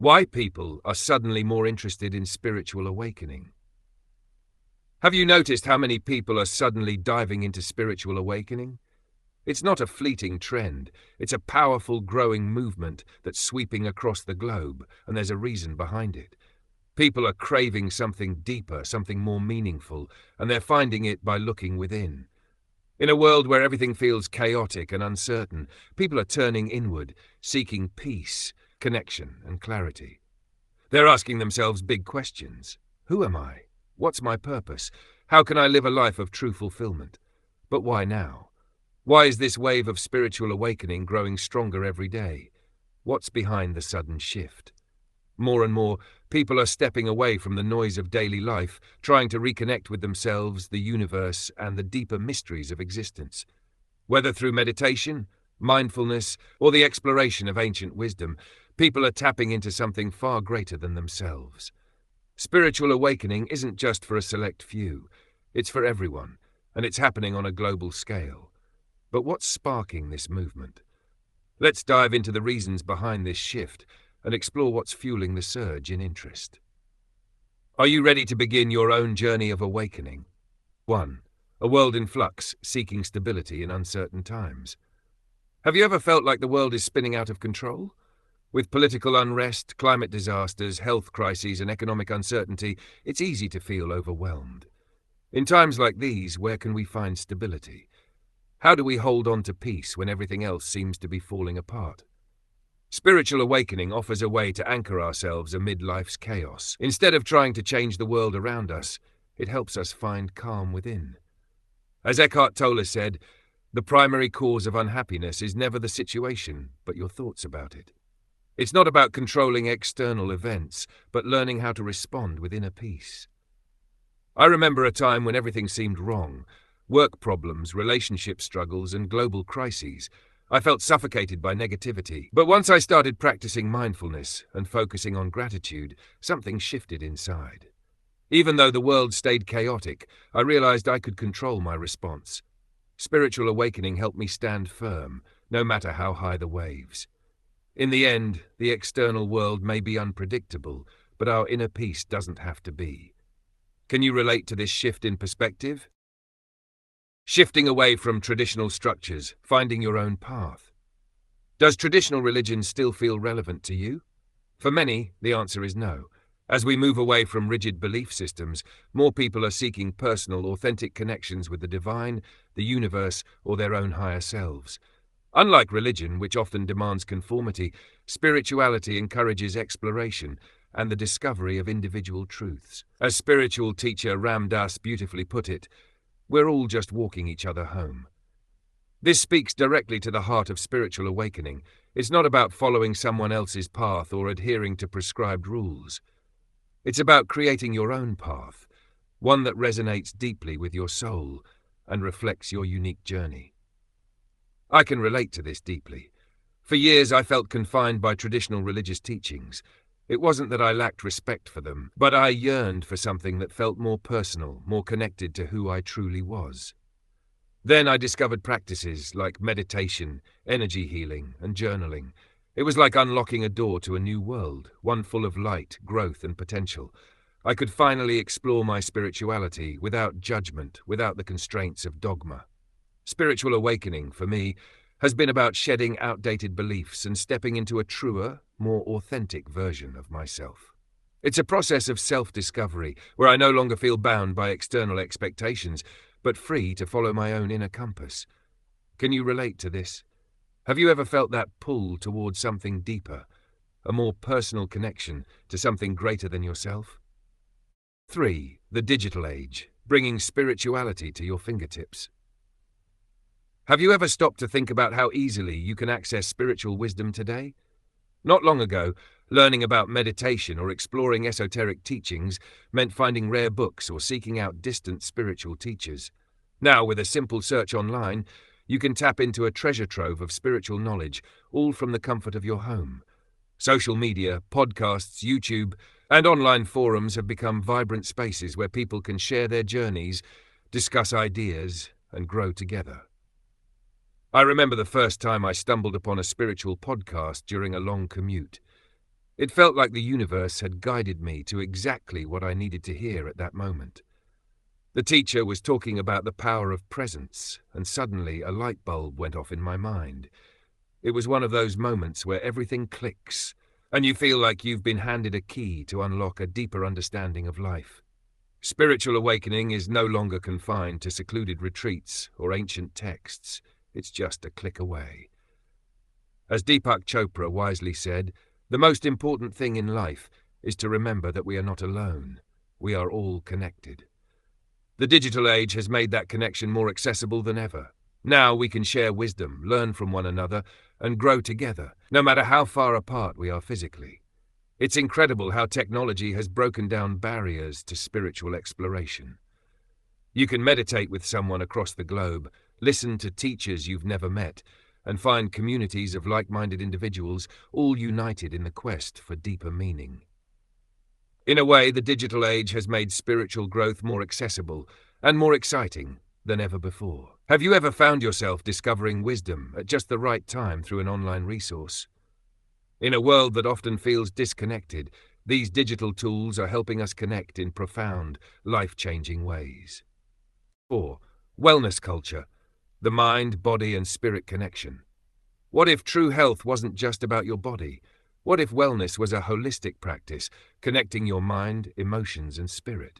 Why people are suddenly more interested in spiritual awakening. Have you noticed how many people are suddenly diving into spiritual awakening? It's not a fleeting trend, it's a powerful growing movement that's sweeping across the globe, and there's a reason behind it. People are craving something deeper, something more meaningful, and they're finding it by looking within. In a world where everything feels chaotic and uncertain, people are turning inward, seeking peace, connection, and clarity. They're asking themselves big questions. Who am I? What's my purpose? How can I live a life of true fulfillment? But why now? Why is this wave of spiritual awakening growing stronger every day? What's behind the sudden shift? More and more, people are stepping away from the noise of daily life, trying to reconnect with themselves, the universe, and the deeper mysteries of existence. Whether through meditation, mindfulness, or the exploration of ancient wisdom, people are tapping into something far greater than themselves. Spiritual awakening isn't just for a select few. It's for everyone, and it's happening on a global scale. But what's sparking this movement? Let's dive into the reasons behind this shift and explore what's fueling the surge in interest. Are you ready to begin your own journey of awakening? 1. A world in flux, seeking stability in uncertain times. Have you ever felt like the world is spinning out of control? With political unrest, climate disasters, health crises, and economic uncertainty, it's easy to feel overwhelmed. In times like these, where can we find stability? How do we hold on to peace when everything else seems to be falling apart? Spiritual awakening offers a way to anchor ourselves amid life's chaos. Instead of trying to change the world around us, it helps us find calm within. As Eckhart Tolle said, the primary cause of unhappiness is never the situation, but your thoughts about it. It's not about controlling external events, but learning how to respond with inner peace. I remember a time when everything seemed wrong. Work problems, relationship struggles, and global crises. I felt suffocated by negativity. But once I started practicing mindfulness and focusing on gratitude, something shifted inside. Even though the world stayed chaotic, I realized I could control my response. Spiritual awakening helped me stand firm, no matter how high the waves. In the end, the external world may be unpredictable, but our inner peace doesn't have to be. Can you relate to this shift in perspective? Shifting away from traditional structures, finding your own path. Does traditional religion still feel relevant to you? For many, the answer is no. As we move away from rigid belief systems, more people are seeking personal, authentic connections with the divine, the universe, or their own higher selves. Unlike religion, which often demands conformity, spirituality encourages exploration and the discovery of individual truths. As spiritual teacher Ram Dass beautifully put it, we're all just walking each other home. This speaks directly to the heart of spiritual awakening. It's not about following someone else's path or adhering to prescribed rules. It's about creating your own path, one that resonates deeply with your soul and reflects your unique journey. I can relate to this deeply. For years I felt confined by traditional religious teachings. It wasn't that I lacked respect for them, but I yearned for something that felt more personal, more connected to who I truly was. Then I discovered practices like meditation, energy healing, and journaling. It was like unlocking a door to a new world, one full of light, growth, and potential. I could finally explore my spirituality without judgment, without the constraints of dogma. Spiritual awakening, for me, has been about shedding outdated beliefs and stepping into a truer, more authentic version of myself. It's a process of self-discovery where I no longer feel bound by external expectations, but free to follow my own inner compass. Can you relate to this? Have you ever felt that pull towards something deeper, a more personal connection to something greater than yourself? 3. The digital age, bringing spirituality to your fingertips. Have you ever stopped to think about how easily you can access spiritual wisdom today? Not long ago, learning about meditation or exploring esoteric teachings meant finding rare books or seeking out distant spiritual teachers. Now, with a simple search online, you can tap into a treasure trove of spiritual knowledge, all from the comfort of your home. Social media, podcasts, YouTube, and online forums have become vibrant spaces where people can share their journeys, discuss ideas, and grow together. I remember the first time I stumbled upon a spiritual podcast during a long commute. It felt like the universe had guided me to exactly what I needed to hear at that moment. The teacher was talking about the power of presence, and suddenly a light bulb went off in my mind. It was one of those moments where everything clicks, and you feel like you've been handed a key to unlock a deeper understanding of life. Spiritual awakening is no longer confined to secluded retreats or ancient texts. It's just a click away. As Deepak Chopra wisely said, the most important thing in life is to remember that we are not alone. We are all connected. The digital age has made that connection more accessible than ever. Now we can share wisdom, learn from one another, and grow together, no matter how far apart we are physically. It's incredible how technology has broken down barriers to spiritual exploration. You can meditate with someone across the globe, listen to teachers you've never met, and find communities of like-minded individuals all united in the quest for deeper meaning. In a way, the digital age has made spiritual growth more accessible and more exciting than ever before. Have you ever found yourself discovering wisdom at just the right time through an online resource? In a world that often feels disconnected, these digital tools are helping us connect in profound, life-changing ways. 4. Wellness culture. The mind, body, and spirit connection. What if true health wasn't just about your body? What if wellness was a holistic practice, connecting your mind, emotions, and spirit?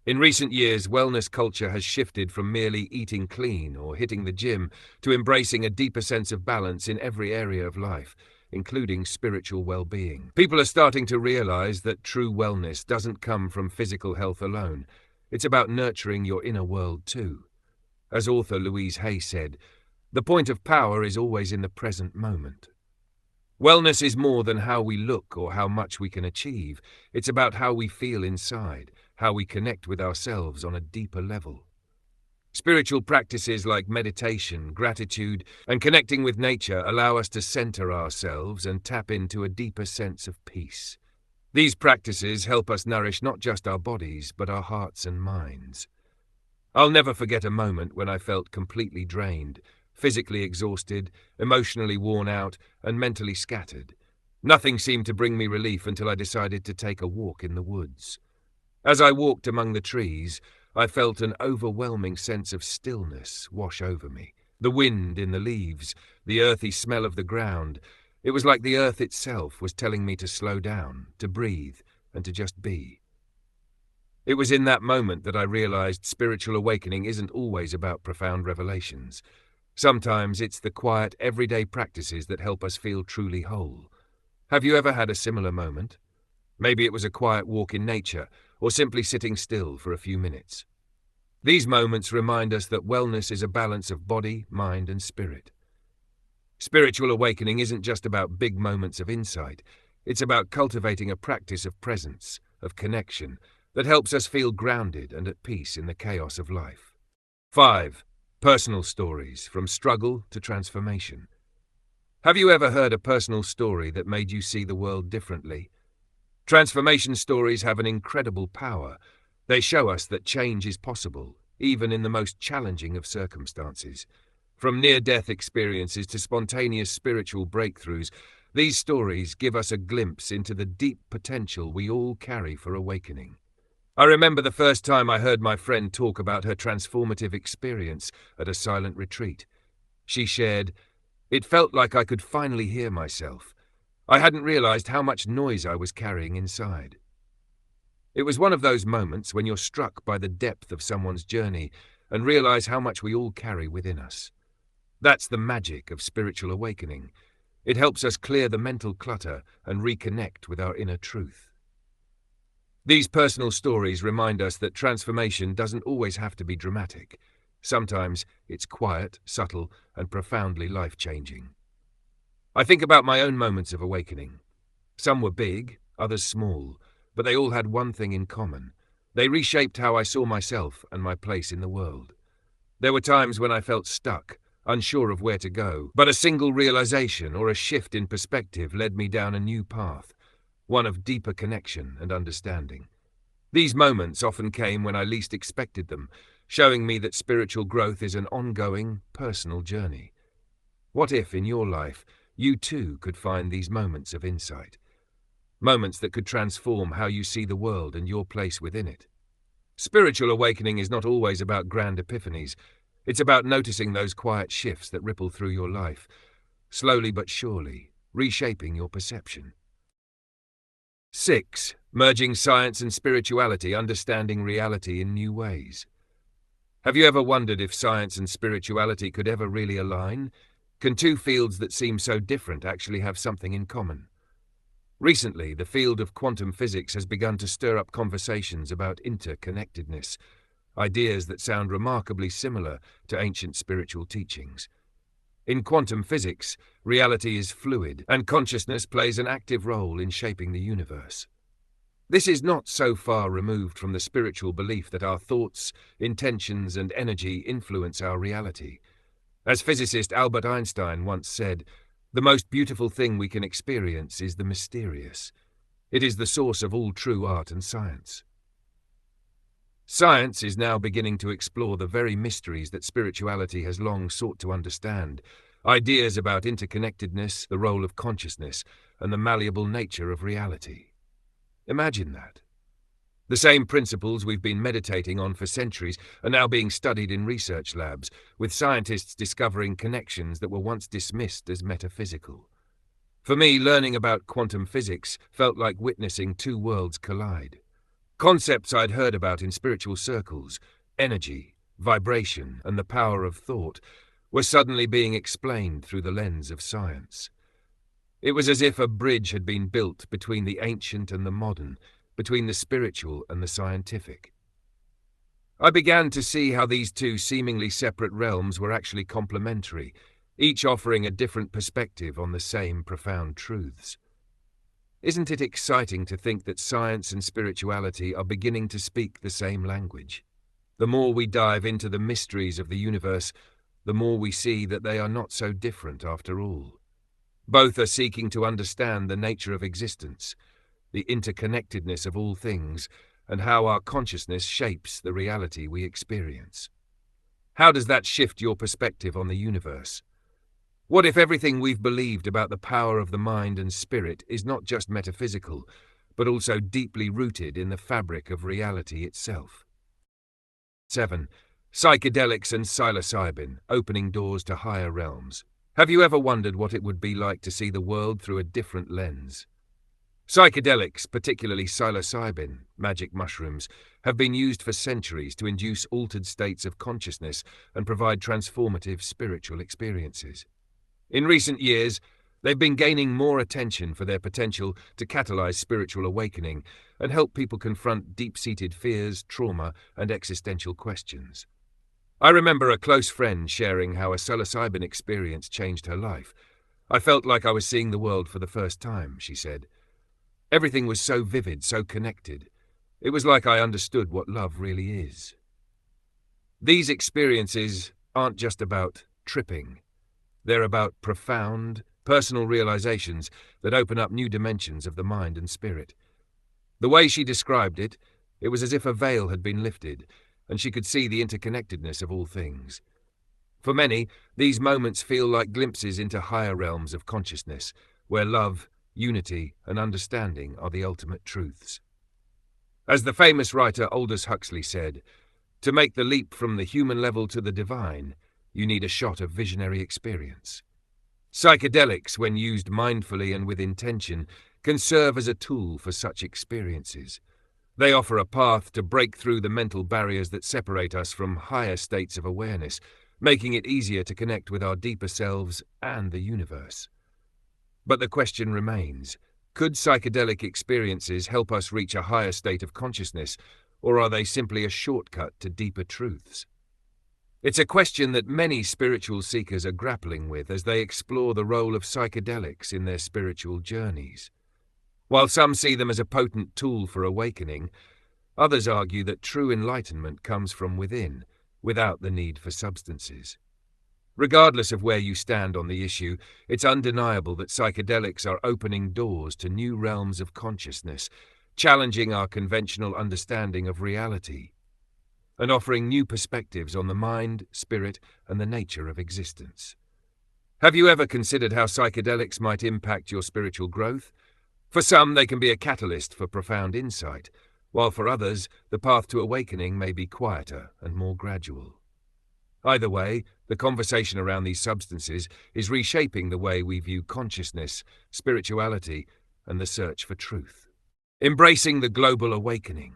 In recent years, wellness culture has shifted from merely eating clean or hitting the gym to embracing a deeper sense of balance in every area of life, including spiritual well-being. People are starting to realize that true wellness doesn't come from physical health alone. It's about nurturing your inner world too. As author Louise Hay said, the point of power is always in the present moment. Wellness is more than how we look or how much we can achieve. It's about how we feel inside, how we connect with ourselves on a deeper level. Spiritual practices like meditation, gratitude, and connecting with nature allow us to center ourselves and tap into a deeper sense of peace. These practices help us nourish not just our bodies, but our hearts and minds. I'll never forget a moment when I felt completely drained, physically exhausted, emotionally worn out, and mentally scattered. Nothing seemed to bring me relief until I decided to take a walk in the woods. As I walked among the trees, I felt an overwhelming sense of stillness wash over me. The wind in the leaves, the earthy smell of the ground. It was like the earth itself was telling me to slow down, to breathe, and to just be. It was in that moment that I realized spiritual awakening isn't always about profound revelations. Sometimes it's the quiet, everyday practices that help us feel truly whole. Have you ever had a similar moment? Maybe it was a quiet walk in nature, or simply sitting still for a few minutes. These moments remind us that wellness is a balance of body, mind, and spirit. Spiritual awakening isn't just about big moments of insight. It's about cultivating a practice of presence, of connection, that helps us feel grounded and at peace in the chaos of life. 5. Personal stories, from struggle to transformation. Have you ever heard a personal story that made you see the world differently? Transformation stories have an incredible power. They show us that change is possible, even in the most challenging of circumstances. From near-death experiences to spontaneous spiritual breakthroughs, these stories give us a glimpse into the deep potential we all carry for awakening. I remember the first time I heard my friend talk about her transformative experience at a silent retreat. She shared, "It felt like I could finally hear myself. I hadn't realized how much noise I was carrying inside." It was one of those moments when you're struck by the depth of someone's journey and realize how much we all carry within us. That's the magic of spiritual awakening. It helps us clear the mental clutter and reconnect with our inner truth. These personal stories remind us that transformation doesn't always have to be dramatic. Sometimes it's quiet, subtle, and profoundly life-changing. I think about my own moments of awakening. Some were big, others small, but they all had one thing in common. They reshaped how I saw myself and my place in the world. There were times when I felt stuck, unsure of where to go, but a single realization or a shift in perspective led me down a new path, one of deeper connection and understanding. These moments often came when I least expected them, showing me that spiritual growth is an ongoing, personal journey. What if, in your life, you too could find these moments of insight? moments that could transform how you see the world and your place within it. Spiritual awakening is not always about grand epiphanies. It's about noticing those quiet shifts that ripple through your life, slowly but surely, reshaping your perception. 6. Merging science and spirituality, understanding reality in new ways. Have you ever wondered if science and spirituality could ever really align? Can two fields that seem so different actually have something in common? Recently, the field of quantum physics has begun to stir up conversations about interconnectedness, ideas that sound remarkably similar to ancient spiritual teachings. In quantum physics, reality is fluid, and consciousness plays an active role in shaping the universe. This is not so far removed from the spiritual belief that our thoughts, intentions, and energy influence our reality. As physicist Albert Einstein once said, "The most beautiful thing we can experience is the mysterious. It is the source of all true art and science." Science is now beginning to explore the very mysteries that spirituality has long sought to understand, ideas about interconnectedness, the role of consciousness, and the malleable nature of reality. Imagine that. The same principles we've been meditating on for centuries are now being studied in research labs, with scientists discovering connections that were once dismissed as metaphysical. For me, learning about quantum physics felt like witnessing two worlds collide. Concepts I'd heard about in spiritual circles, energy, vibration, and the power of thought, were suddenly being explained through the lens of science. It was as if a bridge had been built between the ancient and the modern, between the spiritual and the scientific. I began to see how these two seemingly separate realms were actually complementary, each offering a different perspective on the same profound truths. Isn't it exciting to think that science and spirituality are beginning to speak the same language? The more we dive into the mysteries of the universe, the more we see that they are not so different after all. Both are seeking to understand the nature of existence, the interconnectedness of all things, and how our consciousness shapes the reality we experience. How does that shift your perspective on the universe? What if everything we've believed about the power of the mind and spirit is not just metaphysical, but also deeply rooted in the fabric of reality itself? 7. Psychedelics and psilocybin, opening doors to higher realms. Have you ever wondered what it would be like to see the world through a different lens? Psychedelics, particularly psilocybin, magic mushrooms, have been used for centuries to induce altered states of consciousness and provide transformative spiritual experiences. In recent years, they've been gaining more attention for their potential to catalyze spiritual awakening and help people confront deep-seated fears, trauma, and existential questions. I remember a close friend sharing how a psilocybin experience changed her life. "I felt like I was seeing the world for the first time," she said. "Everything was so vivid, so connected. It was like I understood what love really is." These experiences aren't just about tripping. They're about profound, personal realizations that open up new dimensions of the mind and spirit. The way she described it, it was as if a veil had been lifted, and she could see the interconnectedness of all things. For many, these moments feel like glimpses into higher realms of consciousness, where love, unity, and understanding are the ultimate truths. As the famous writer Aldous Huxley said, "To make the leap from the human level to the divine, you need a shot of visionary experience." Psychedelics, when used mindfully and with intention, can serve as a tool for such experiences. They offer a path to break through the mental barriers that separate us from higher states of awareness, making it easier to connect with our deeper selves and the universe. But the question remains, could psychedelic experiences help us reach a higher state of consciousness, or are they simply a shortcut to deeper truths? It's a question that many spiritual seekers are grappling with as they explore the role of psychedelics in their spiritual journeys. While some see them as a potent tool for awakening, others argue that true enlightenment comes from within, without the need for substances. Regardless of where you stand on the issue, it's undeniable that psychedelics are opening doors to new realms of consciousness, challenging our conventional understanding of reality, and offering new perspectives on the mind, spirit, and the nature of existence. Have you ever considered how psychedelics might impact your spiritual growth? For some, they can be a catalyst for profound insight, while for others, the path to awakening may be quieter and more gradual. Either way, the conversation around these substances is reshaping the way we view consciousness, spirituality, and the search for truth. Embracing the global awakening.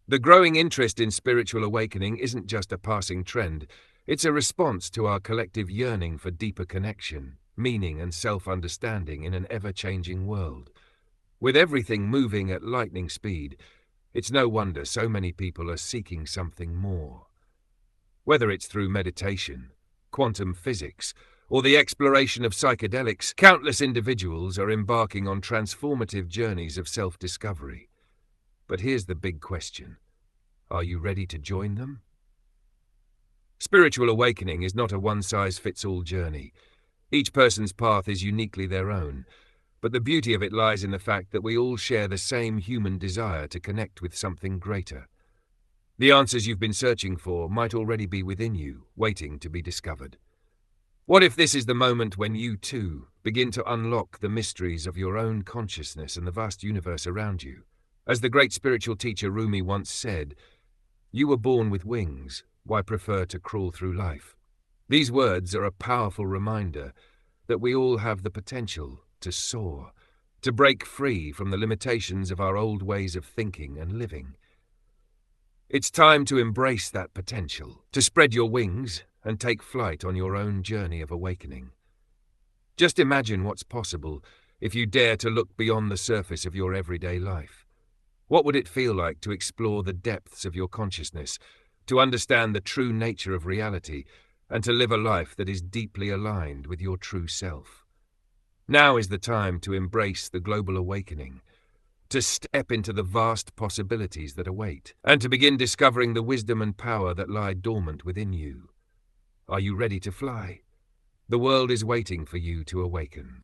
The growing interest in spiritual awakening isn't just a passing trend, it's a response to our collective yearning for deeper connection, meaning, and self-understanding in an ever-changing world. With everything moving at lightning speed, it's no wonder so many people are seeking something more. Whether it's through meditation, quantum physics, or the exploration of psychedelics, countless individuals are embarking on transformative journeys of self-discovery. But here's the big question. Are you ready to join them? Spiritual awakening is not a one-size-fits-all journey. Each person's path is uniquely their own, but the beauty of it lies in the fact that we all share the same human desire to connect with something greater. The answers you've been searching for might already be within you, waiting to be discovered. What if this is the moment when you, too, begin to unlock the mysteries of your own consciousness and the vast universe around you? As the great spiritual teacher Rumi once said, "You were born with wings, why prefer to crawl through life?" These words are a powerful reminder that we all have the potential to soar, to break free from the limitations of our old ways of thinking and living. It's time to embrace that potential, to spread your wings and take flight on your own journey of awakening. Just imagine what's possible if you dare to look beyond the surface of your everyday life. What would it feel like to explore the depths of your consciousness, to understand the true nature of reality, and to live a life that is deeply aligned with your true self? Now is the time to embrace the global awakening, to step into the vast possibilities that await, and to begin discovering the wisdom and power that lie dormant within you. Are you ready to fly? The world is waiting for you to awaken.